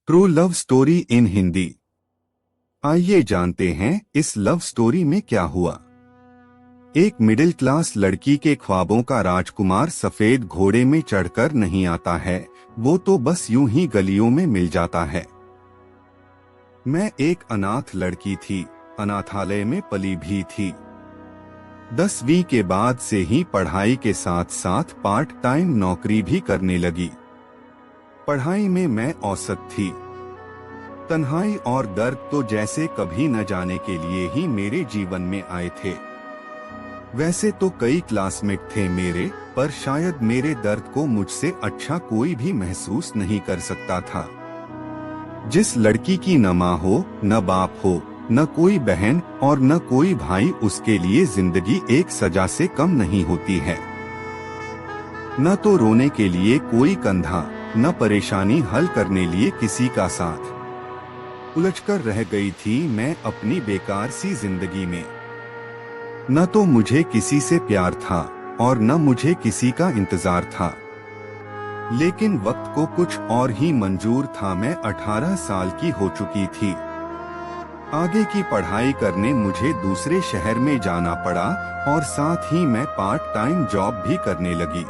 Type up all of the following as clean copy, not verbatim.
True love story in Hindi. आइए जानते हैं इस लव स्टोरी में क्या हुआ। एक मिडिल क्लास लड़की के ख्वाबों का राजकुमार सफेद घोड़े में चढ़कर नहीं आता है, वो तो बस यूं ही गलियों में मिल जाता है। मैं एक अनाथ लड़की थी, अनाथालय में पली भी थी। 10वीं के बाद से ही पढ़ाई के साथ साथ पार्ट टाइम नौकरी भी करने लगी। पढ़ाई में मैं औसत थी। तन्हाई और दर्द तो जैसे कभी न जाने के लिए ही मेरे जीवन में आए थे। वैसे तो कई क्लासमेट थे मेरे, पर शायद मेरे दर्द को मुझसे अच्छा कोई भी महसूस नहीं कर सकता था। जिस लड़की की न माँ हो, न बाप हो, न कोई बहन और न कोई भाई, उसके लिए जिंदगी एक सजा से कम नहीं होती है। न तो रोने के लिए कोई कंधा, न परेशानी हल करने लिए किसी का साथ। उलझकर रह गई थी मैं अपनी बेकार सी जिंदगी में। न तो मुझे किसी से प्यार था और न मुझे किसी का इंतजार था। लेकिन वक्त को कुछ और ही मंजूर था। मैं 18 साल की हो चुकी थी। आगे की पढ़ाई करने मुझे दूसरे शहर में जाना पड़ा और साथ ही मैं पार्ट टाइम जॉब भी करने लगी।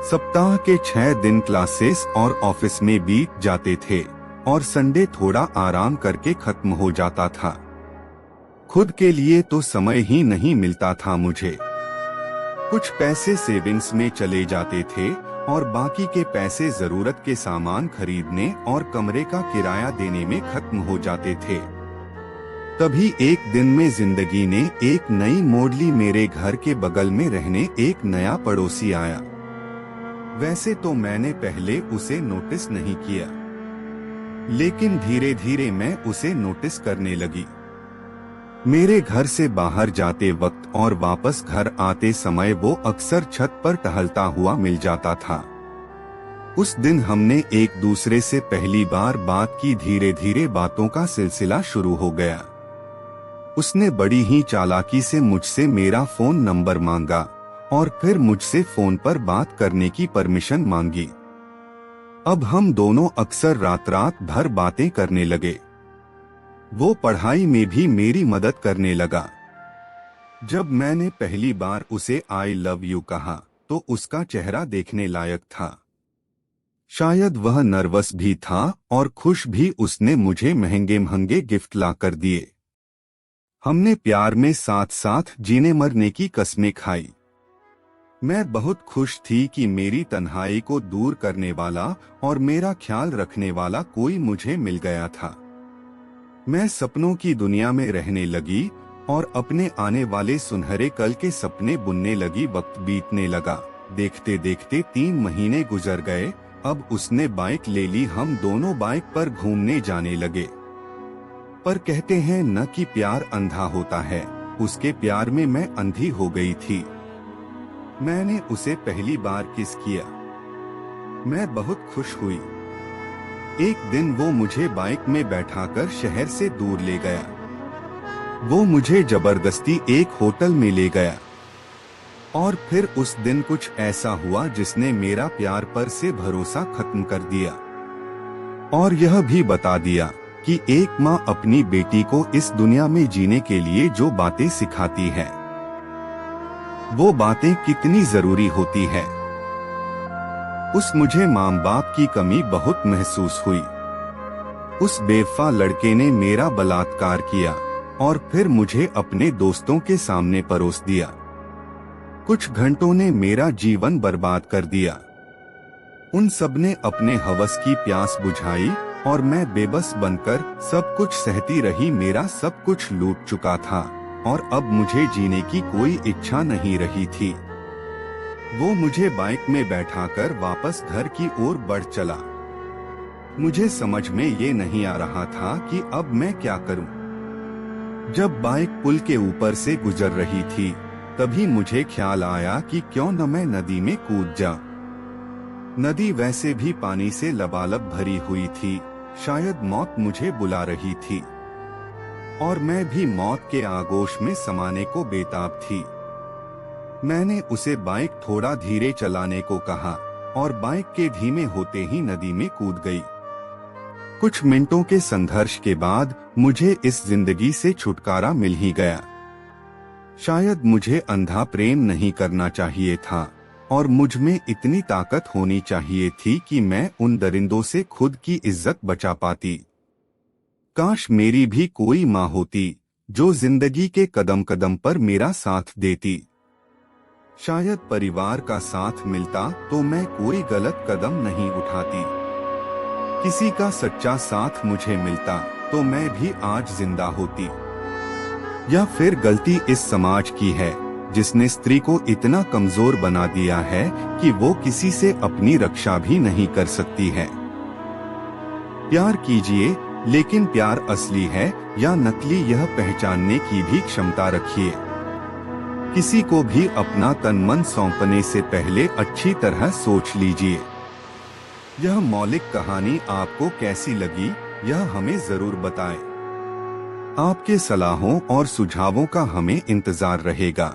सप्ताह के 6 दिन क्लासेस और ऑफिस में बीत जाते थे और संडे थोड़ा आराम करके खत्म हो जाता था। खुद के लिए तो समय ही नहीं मिलता था मुझे। कुछ पैसे सेविंग्स में चले जाते थे और बाकी के पैसे जरूरत के सामान खरीदने और कमरे का किराया देने में खत्म हो जाते थे। तभी एक दिन में जिंदगी ने एक नई मोड़ ली। मेरे घर के बगल में रहने एक नया पड़ोसी आया। वैसे तो मैंने पहले उसे नोटिस नहीं किया, लेकिन धीरे धीरे मैं उसे नोटिस करने लगी। मेरे घर से बाहर जाते वक्त और वापस घर आते समय वो अक्सर छत पर टहलता हुआ मिल जाता था। उस दिन हमने एक दूसरे से पहली बार बात की। धीरे धीरे बातों का सिलसिला शुरू हो गया। उसने बड़ी ही चालाकी से मुझसे मेरा फोन नंबर मांगा और फिर मुझसे फोन पर बात करने की परमिशन मांगी। अब हम दोनों अक्सर रात भर बातें करने लगे। वो पढ़ाई में भी मेरी मदद करने लगा। जब मैंने पहली बार उसे आई लव यू कहा तो उसका चेहरा देखने लायक था। शायद वह नर्वस भी था और खुश भी। उसने मुझे महंगे महंगे गिफ्ट ला कर दिए। हमने प्यार में साथ साथ जीने मरने की कस्में खाई। मैं बहुत खुश थी कि मेरी तन्हाई को दूर करने वाला और मेरा ख्याल रखने वाला कोई मुझे मिल गया था। मैं सपनों की दुनिया में रहने लगी और अपने आने वाले सुनहरे कल के सपने बुनने लगी। वक्त बीतने लगा। देखते देखते 3 महीने गुजर गए। अब उसने बाइक ले ली। हम दोनों बाइक पर घूमने जाने लगे। पर कहते हैं न कि प्यार अंधा होता है। उसके प्यार में मैं अंधी हो गई थी। मैंने उसे पहली बार किस किया। मैं बहुत खुश हुई। एक दिन वो मुझे बाइक में बैठाकर शहर से दूर ले गया। वो मुझे जबरदस्ती एक होटल में ले गया और फिर उस दिन कुछ ऐसा हुआ जिसने मेरा प्यार पर से भरोसा खत्म कर दिया और यह भी बता दिया कि एक माँ अपनी बेटी को इस दुनिया में जीने के लिए जो बातें सिखाती है, वो बातें कितनी जरूरी होती है। उस मुझे माँ बाप की कमी बहुत महसूस हुई। उस बेवफा लड़के ने मेरा बलात्कार किया और फिर मुझे अपने दोस्तों के सामने परोस दिया। कुछ घंटों ने मेरा जीवन बर्बाद कर दिया। उन सब ने अपने हवस की प्यास बुझाई और मैं बेबस बनकर सब कुछ सहती रही। मेरा सब कुछ लूट चुका था और अब मुझे जीने की कोई इच्छा नहीं रही थी। वो मुझे बाइक में बैठाकर वापस घर की ओर बढ़ चला। मुझे समझ में ये नहीं आ रहा था कि अब मैं क्या करूं। जब बाइक पुल के ऊपर से गुजर रही थी, तभी मुझे ख्याल आया कि क्यों न मैं नदी में कूद जाऊं। नदी वैसे भी पानी से लबालब भरी हुई थी। शायद मौत मुझे बुला रही थी और मैं भी मौत के आगोश में समाने को बेताब थी। मैंने उसे बाइक थोड़ा धीरे चलाने को कहा और बाइक के धीमे होते ही नदी में कूद गई। कुछ मिनटों के संघर्ष के बाद मुझे इस जिंदगी से छुटकारा मिल ही गया। शायद मुझे अंधा प्रेम नहीं करना चाहिए था और मुझ में इतनी ताकत होनी चाहिए थी कि मैं उन दरिंदों से खुद की इज्जत बचा पाती। काश मेरी भी कोई माँ होती जो जिंदगी के कदम कदम पर मेरा साथ देती। शायद परिवार का साथ मिलता तो मैं कोई गलत कदम नहीं उठाती। किसी का सच्चा साथ मुझे मिलता तो मैं भी आज जिंदा होती। या फिर गलती इस समाज की है जिसने स्त्री को इतना कमजोर बना दिया है कि वो किसी से अपनी रक्षा भी नहीं कर सकती है। प्यार कीजिए, लेकिन प्यार असली है या नकली यह पहचानने की भी क्षमता रखिए। किसी को भी अपना तन मन सौंपने से पहले अच्छी तरह सोच लीजिए। यह मौलिक कहानी आपको कैसी लगी, यह हमें जरूर बताएं। आपके सलाहों और सुझावों का हमें इंतजार रहेगा।